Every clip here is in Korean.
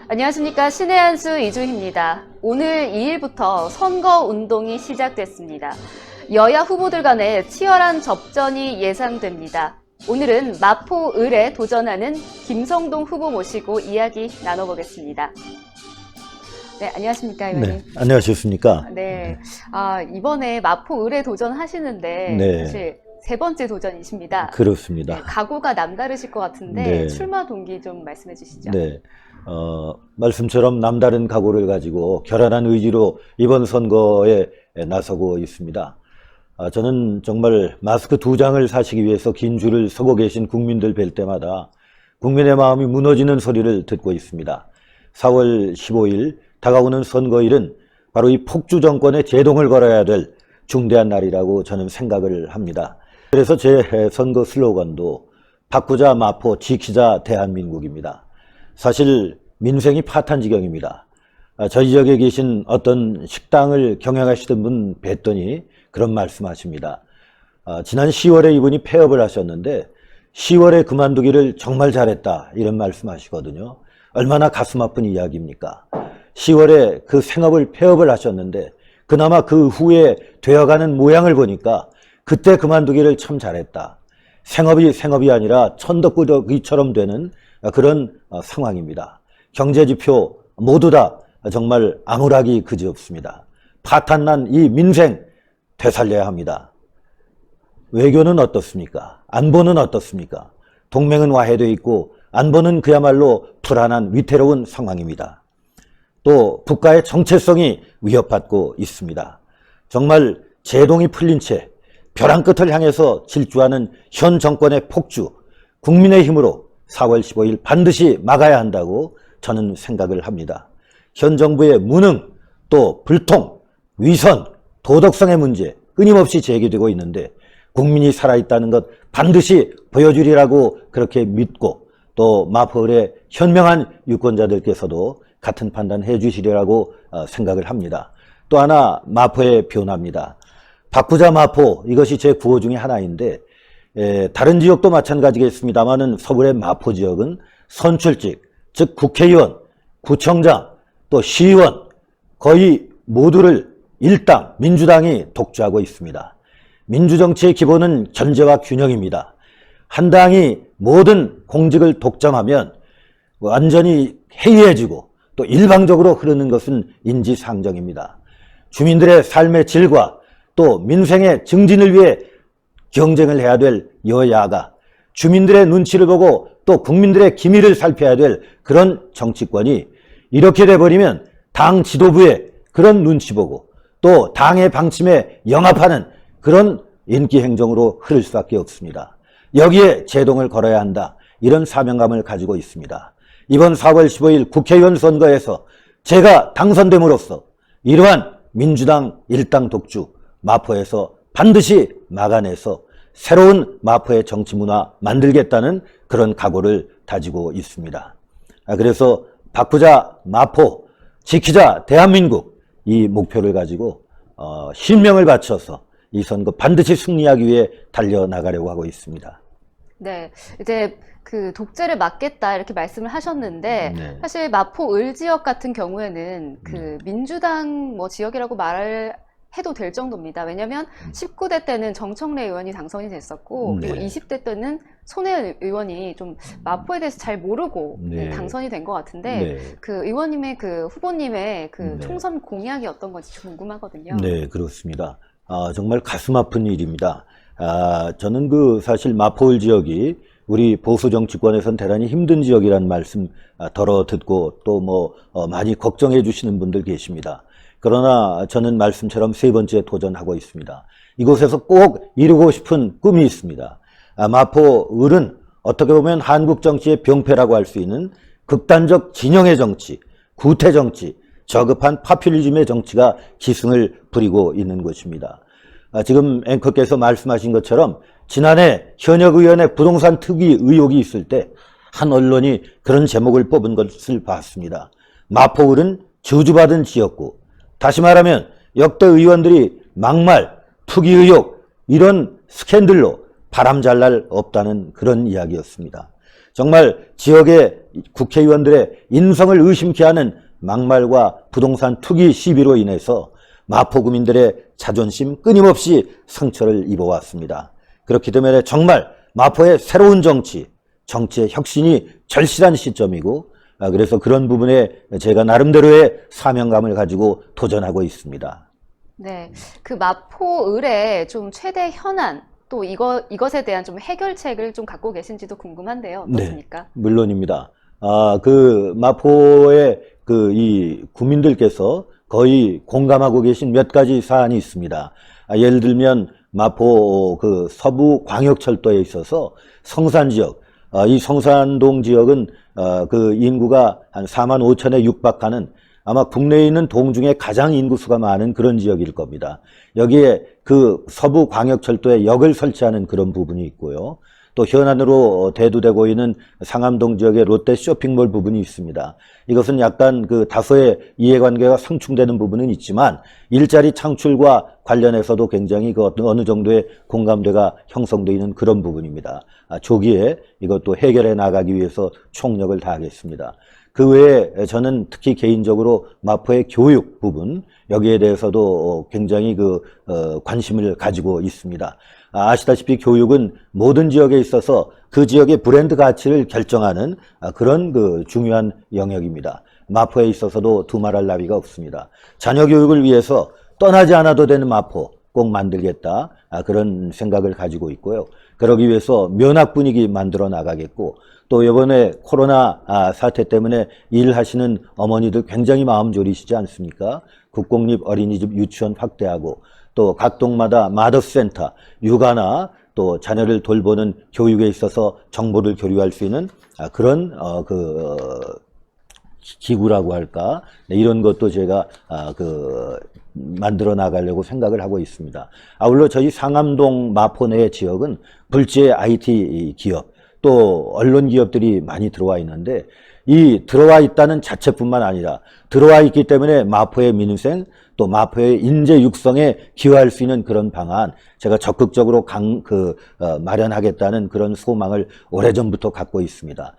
안녕하십니까. 신의 한수 이주희입니다. 오늘 2일부터 선거운동이 시작됐습니다. 여야 후보들 간의 치열한 접전이 예상됩니다. 오늘은 마포을에 도전하는 김성동 후보 모시고 이야기 나눠보겠습니다. 네, 안녕하십니까, 의원님. 네, 안녕하셨습니까? 네, 이번에 마포을에 도전하시는데 네. 사실 세 번째 도전이십니다. 그렇습니다. 네, 각오가 남다르실 것 같은데 네. 출마 동기 좀 말씀해 주시죠. 네. 말씀처럼 남다른 각오를 가지고 결연한 의지로 이번 선거에 나서고 있습니다. 저는 정말 마스크 2장을 사시기 위해서 긴 줄을 서고 계신 국민들 뵐 때마다 국민의 마음이 무너지는 소리를 듣고 있습니다. 4월 15일 다가오는 선거일은 바로 이 폭주 정권의 제동을 걸어야 될 중대한 날이라고 저는 생각을 합니다. 그래서 제 선거 슬로건도 바꾸자 마포, 지키자 대한민국입니다. 사실 민생이 파탄 지경입니다. 저희 지역에 계신 어떤 식당을 경영하시던 분 뵀더니 그런 말씀하십니다. 지난 10월에 이분이 폐업을 하셨는데 10월에 그만두기를 정말 잘했다 이런 말씀하시거든요. 얼마나 가슴 아픈 이야기입니까? 10월에 그 생업을 폐업을 하셨는데 그나마 그 후에 되어가는 모양을 보니까 그때 그만두기를 참 잘했다. 생업이 아니라 천덕꾸러기처럼 되는 그런 상황입니다. 경제지표 모두 다 정말 암울하기 그지없습니다. 파탄난 이 민생 되살려야 합니다. 외교는 어떻습니까? 안보는 어떻습니까? 동맹은 와해되어 있고 안보는 그야말로 불안한 위태로운 상황입니다. 또 국가의 정체성이 위협받고 있습니다. 정말 제동이 풀린 채 벼랑 끝을 향해서 질주하는 현 정권의 폭주, 국민의 힘으로 4월 15일 반드시 막아야 한다고 저는 생각을 합니다. 현 정부의 무능, 또 불통, 위선, 도덕성의 문제 끊임없이 제기되고 있는데 국민이 살아있다는 것 반드시 보여주리라고 그렇게 믿고 또 마포을의 현명한 유권자들께서도 같은 판단해 주시리라고 생각을 합니다. 또 하나 마포의 변화입니다. 바꾸자 마포, 이것이 제 구호 중에 하나인데 다른 지역도 마찬가지겠습니다만은 서울의 마포 지역은 선출직, 즉 국회의원, 구청장, 또 시의원 거의 모두를 일당 민주당이 독주하고 있습니다. 민주정치의 기본은 견제와 균형입니다. 한 당이 모든 공직을 독점하면 완전히 해이해지고 또 일방적으로 흐르는 것은 인지상정입니다. 주민들의 삶의 질과 또 민생의 증진을 위해 경쟁을 해야 될 여야가 주민들의 눈치를 보고 또 국민들의 기밀을 살펴야 될 그런 정치권이 이렇게 돼버리면 당 지도부의 그런 눈치 보고 또 당의 방침에 영합하는 그런 인기 행정으로 흐를 수밖에 없습니다. 여기에 제동을 걸어야 한다. 이런 사명감을 가지고 있습니다. 이번 4월 15일 국회의원 선거에서 제가 당선됨으로써 이러한 민주당 일당 독주 마포에서 반드시 막아내서 새로운 마포의 정치 문화 만들겠다는 그런 각오를 다지고 있습니다. 그래서 바꾸자 마포, 지키자 대한민국 이 목표를 가지고 신명을 바쳐서 이 선거 반드시 승리하기 위해 달려나가려고 하고 있습니다. 네, 이제 그 독재를 막겠다 이렇게 말씀을 하셨는데 네. 사실 마포을 지역 같은 경우에는 그 민주당 뭐 지역이라고 말을 해도 될 정도입니다. 왜냐하면 19대 때는 정청래 의원이 당선이 됐었고 그리고 20대 때는 손혜원 의원이 좀 마포에 대해서 잘 모르고 당선이 된 것 같은데 그 의원님의 그 후보님의 그 총선 공약이 어떤 건지 궁금하거든요. 네, 그렇습니다. 정말 가슴 아픈 일입니다. 저는 사실 마포을 지역이 우리 보수 정치권에선 대단히 힘든 지역이라는 말씀 덜어 듣고 또 많이 걱정해 주시는 분들 계십니다. 그러나 저는 말씀처럼 세 번째 도전하고 있습니다. 이곳에서 꼭 이루고 싶은 꿈이 있습니다. 마포을은 어떻게 보면 한국 정치의 병폐라고 할 수 있는 극단적 진영의 정치, 구태 정치, 저급한 파퓰리즘의 정치가 기승을 부리고 있는 것입니다. 지금 앵커께서 말씀하신 것처럼 지난해 현역 의원의 부동산 투기 의혹이 있을 때 한 언론이 그런 제목을 뽑은 것을 봤습니다. 마포을은 저주받은 지역구, 다시 말하면 역대 의원들이 막말, 투기 의혹 이런 스캔들로 바람 잘 날 없다는 그런 이야기였습니다. 정말 지역의 국회의원들의 인성을 의심케 하는 막말과 부동산 투기 시비로 인해서 마포 구민들의 자존심 끊임없이 상처를 입어왔습니다. 그렇기 때문에 정말 마포의 새로운 정치의 혁신이 절실한 시점이고, 그래서 그런 부분에 제가 나름대로의 사명감을 가지고 도전하고 있습니다. 네, 그 마포 을의 좀 최대 현안, 또 이것에 대한 좀 해결책을 좀 갖고 계신지도 궁금한데요. 어떻습니까? 네, 물론입니다. 그 마포의 이 구민들께서 거의 공감하고 계신 몇 가지 사안이 있습니다. 예를 들면 마포 그 서부 광역철도에 있어서 성산 지역, 이 성산동 지역은 그 인구가 한 4만 5천에 육박하는 아마 국내에 있는 동 중에 가장 인구수가 많은 그런 지역일 겁니다. 여기에 그 서부 광역철도에 역을 설치하는 그런 부분이 있고요. 또 현안으로 대두되고 있는 상암동 지역의 롯데 쇼핑몰 부분이 있습니다. 이것은 약간 그 다소의 이해관계가 상충되는 부분은 있지만 일자리 창출과 관련해서도 굉장히 그 어느 정도의 공감대가 형성되어 있는 그런 부분입니다. 조기에 이것도 해결해 나가기 위해서 총력을 다하겠습니다. 그 외에 저는 특히 개인적으로 마포의 교육 부분, 여기에 대해서도 굉장히 관심을 가지고 있습니다. 아시다시피 교육은 모든 지역에 있어서 그 지역의 브랜드 가치를 결정하는 그런 중요한 영역입니다. 마포에 있어서도 두말할 나위가 없습니다. 자녀 교육을 위해서 떠나지 않아도 되는 마포 꼭 만들겠다, 그런 생각을 가지고 있고요. 그러기 위해서 면학 분위기 만들어 나가겠고, 또 이번에 코로나 사태 때문에 일하시는 어머니들 굉장히 마음 졸이시지 않습니까? 국공립 어린이집 유치원 확대하고, 또 각 동마다 마더스센터, 육아나 또 자녀를 돌보는 교육에 있어서 정보를 교류할 수 있는 그런 기구라고 할까? 네, 이런 것도 제가 만들어 나가려고 생각을 하고 있습니다. 아울러 저희 상암동 마포 내 지역은 불지의 IT 기업, 또 언론 기업들이 많이 들어와 있는데, 이 들어와 있다는 자체뿐만 아니라 들어와 있기 때문에 마포의 민생, 또 마포의 인재 육성에 기여할 수 있는 그런 방안, 제가 적극적으로 마련하겠다는 그런 소망을 오래전부터 갖고 있습니다.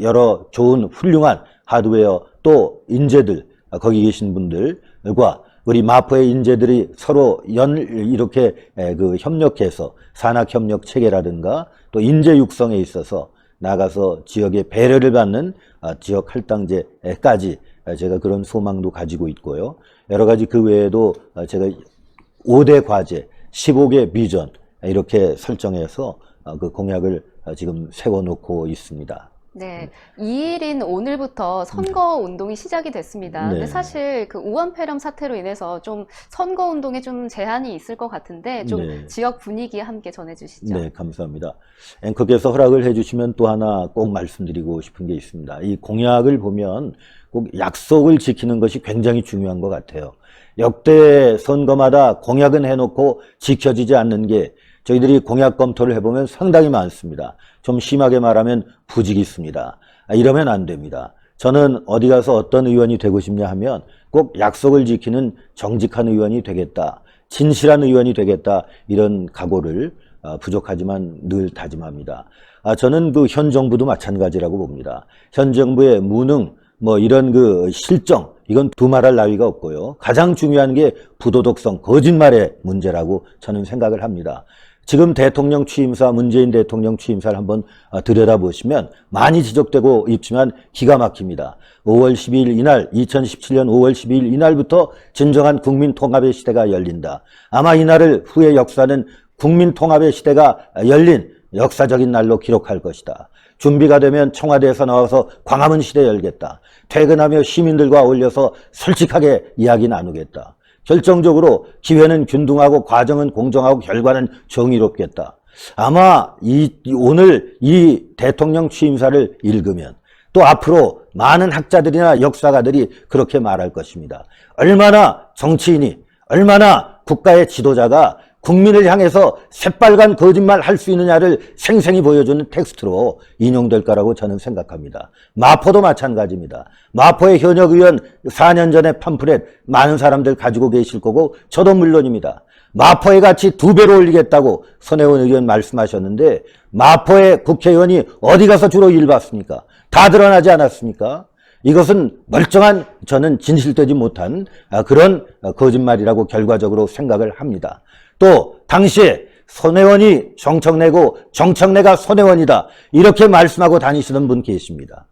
여러 좋은 훌륭한 하드웨어, 또 인재들, 거기 계신 분들과 우리 마포의 인재들이 서로 이렇게 협력해서 산학협력 체계라든가 또 인재 육성에 있어서 나가서 지역의 배려를 받는 지역 할당제까지 제가 그런 소망도 가지고 있고요. 여러 가지 그 외에도 제가 5대 과제, 15개 비전 이렇게 설정해서 그 공약을 지금 세워놓고 있습니다. 네, 2일인 오늘부터 선거 운동이 시작이 됐습니다. 네. 근데 사실 그 우원폐렴 사태로 인해서 좀 선거 운동에 좀 제한이 있을 것 같은데 좀 네. 지역 분위기 함께 전해주시죠. 네, 감사합니다. 앵커께서 허락을 해주시면 또 하나 꼭 말씀드리고 싶은 게 있습니다. 이 공약을 보면 꼭 약속을 지키는 것이 굉장히 중요한 것 같아요. 역대 선거마다 공약은 해놓고 지켜지지 않는 게 저희들이 공약 검토를 해보면 상당히 많습니다. 좀 심하게 말하면 부지기수입니다. 이러면 안 됩니다. 저는 어디 가서 어떤 의원이 되고 싶냐 하면 꼭 약속을 지키는 정직한 의원이 되겠다, 진실한 의원이 되겠다, 이런 각오를 부족하지만 늘 다짐합니다. 저는 현 정부도 마찬가지라고 봅니다. 현 정부의 무능, 이런 실정, 이건 두말할 나위가 없고요. 가장 중요한 게 부도덕성, 거짓말의 문제라고 저는 생각을 합니다. 지금 대통령 취임사, 문재인 대통령 취임사를 한번 들여다보시면 많이 지적되고 있지만 기가 막힙니다. 5월 12일 이날, 2017년 5월 12일 이날부터 진정한 국민 통합의 시대가 열린다. 아마 이날을 후의 역사는 국민 통합의 시대가 열린 역사적인 날로 기록할 것이다. 준비가 되면 청와대에서 나와서 광화문 시대 열겠다. 퇴근하며 시민들과 어울려서 솔직하게 이야기 나누겠다. 결정적으로 기회는 균등하고 과정은 공정하고 결과는 정의롭겠다. 아마 오늘 이 대통령 취임사를 읽으면 또 앞으로 많은 학자들이나 역사가들이 그렇게 말할 것입니다. 얼마나 정치인이, 얼마나 국가의 지도자가 국민을 향해서 새빨간 거짓말 할 수 있느냐를 생생히 보여주는 텍스트로 인용될 거라고 저는 생각합니다. 마포도 마찬가지입니다. 마포의 현역 의원 4년 전에 팜플렛 많은 사람들 가지고 계실 거고 저도 물론입니다. 마포의 가치 2배로 올리겠다고 손혜원 의원 말씀하셨는데 마포의 국회의원이 어디 가서 주로 일 봤습니까? 다 드러나지 않았습니까? 이것은 멀쩡한 저는 진실되지 못한 그런 거짓말이라고 결과적으로 생각을 합니다. 또 당시에 손혜원이 정청래고 정청래가 손혜원이다 이렇게 말씀하고 다니시는 분 계십니다.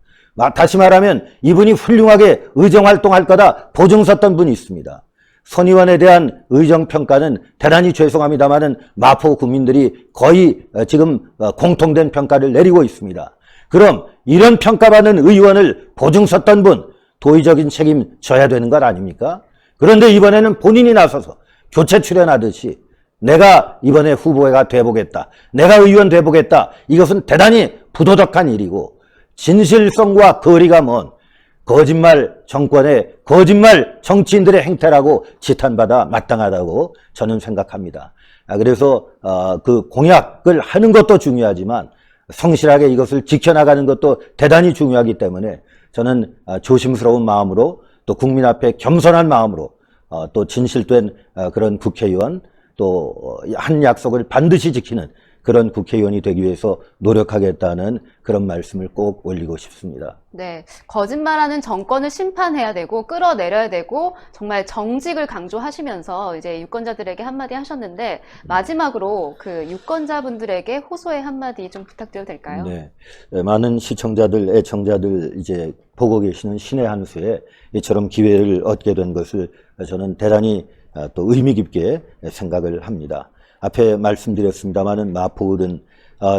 다시 말하면 이분이 훌륭하게 의정활동할 거다 보증 섰던 분이 있습니다. 손 의원에 대한 의정평가는 대단히 죄송합니다마는 마포 국민들이 거의 지금 공통된 평가를 내리고 있습니다. 그럼 이런 평가받는 의원을 보증 섰던 분 도의적인 책임 져야 되는 것 아닙니까? 그런데 이번에는 본인이 나서서 교체 출연하듯이 내가 이번에 후보가 돼보겠다. 내가 의원 돼보겠다. 이것은 대단히 부도덕한 일이고 진실성과 거리가 먼 거짓말 정권의 거짓말 정치인들의 행태라고 지탄받아 마땅하다고 저는 생각합니다. 그래서 그 공약을 하는 것도 중요하지만 성실하게 이것을 지켜나가는 것도 대단히 중요하기 때문에 저는 조심스러운 마음으로 또 국민 앞에 겸손한 마음으로 또 진실된 그런 국회의원 또 한 약속을 반드시 지키는 그런 국회의원이 되기 위해서 노력하겠다는 그런 말씀을 꼭 올리고 싶습니다. 네, 거짓말하는 정권을 심판해야 되고 끌어내려야 되고 정말 정직을 강조하시면서 이제 유권자들에게 한마디 하셨는데 마지막으로 그 유권자분들에게 호소의 한마디 좀 부탁드려도 될까요? 네, 많은 시청자들, 애청자들 이제 보고 계시는 신의 한 수에 이처럼 기회를 얻게 된 것을 저는 대단히 또 의미 깊게 생각을 합니다. 앞에 말씀드렸습니다마는 마포을은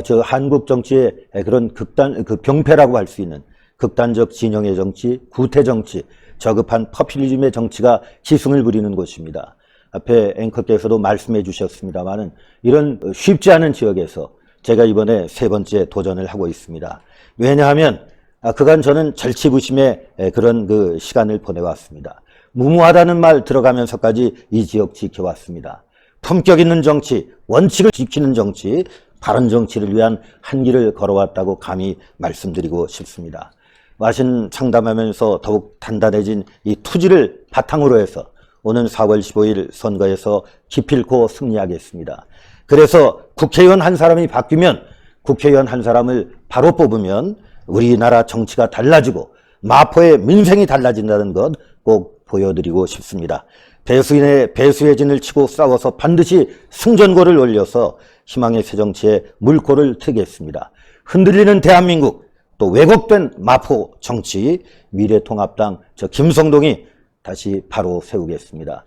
저 한국 정치의 그런 그 병폐라고 할 수 있는 극단적 진영의 정치, 구태 정치, 저급한 퍼퓰리즘의 정치가 기승을 부리는 곳입니다. 앞에 앵커께서도 말씀해 주셨습니다마는 이런 쉽지 않은 지역에서 제가 이번에 3번째 도전을 하고 있습니다. 왜냐하면 그간 저는 절치부심의 그런 그 시간을 보내왔습니다. 무모하다는 말 들어가면서까지 이 지역 지켜왔습니다. 품격 있는 정치, 원칙을 지키는 정치, 바른 정치를 위한 한 길을 걸어왔다고 감히 말씀드리고 싶습니다. 와신 상담하면서 더욱 단단해진 이 투지를 바탕으로 해서 오는 4월 15일 선거에서 기필코 승리하겠습니다. 그래서 국회의원 한 사람이 바뀌면 국회의원 한 사람을 바로 뽑으면 우리나라 정치가 달라지고 마포의 민생이 달라진다는 것 꼭 보여드리고 싶습니다. 배수의 진을 치고 싸워서 반드시 승전고를 올려서 희망의 새정치에 물꼬를 트겠습니다. 흔들리는 대한민국, 또 왜곡된 마포 정치, 미래통합당 저 김성동이 다시 바로 세우겠습니다.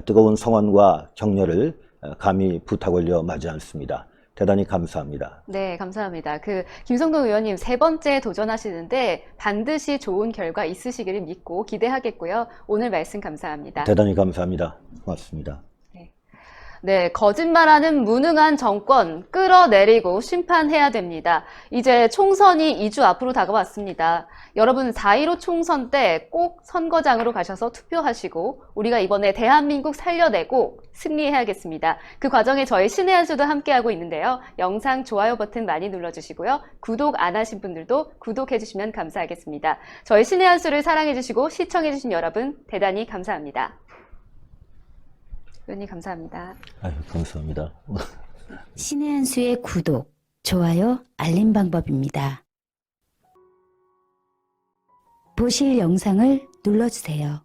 뜨거운 성원과 격려를 감히 부탁 올려 마지 않습니다. 대단히 감사합니다. 네, 감사합니다. 김성동 의원님 3번째 도전하시는데 반드시 좋은 결과 있으시기를 믿고 기대하겠고요. 오늘 말씀 감사합니다. 대단히 감사합니다. 고맙습니다. 네, 거짓말하는 무능한 정권 끌어내리고 심판해야 됩니다. 이제 총선이 2주 앞으로 다가왔습니다. 여러분 4.15 총선 때 꼭 선거장으로 가셔서 투표하시고 우리가 이번에 대한민국 살려내고 승리해야겠습니다. 그 과정에 저희 신의 한 수도 함께하고 있는데요. 영상 좋아요 버튼 많이 눌러주시고요. 구독 안 하신 분들도 구독해주시면 감사하겠습니다. 저희 신의 한 수를 사랑해주시고 시청해주신 여러분 대단히 감사합니다. 의원님 감사합니다. 아유, 감사합니다. 신의 한 수의 구독, 좋아요, 알림 방법입니다. 보실 영상을 눌러주세요.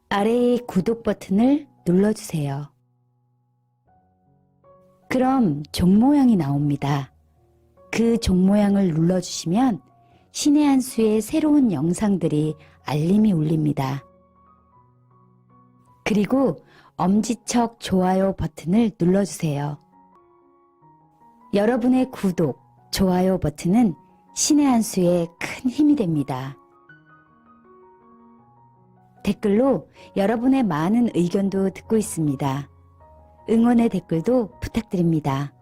아래의 구독 버튼을 눌러주세요. 그럼 종 모양이 나옵니다. 그 종 모양을 눌러주시면 신의 한 수의 새로운 영상들이 알림이 울립니다. 그리고 엄지척 좋아요 버튼을 눌러주세요. 여러분의 구독, 좋아요 버튼은 신의 한 수에 큰 힘이 됩니다. 댓글로 여러분의 많은 의견도 듣고 있습니다. 응원의 댓글도 부탁드립니다.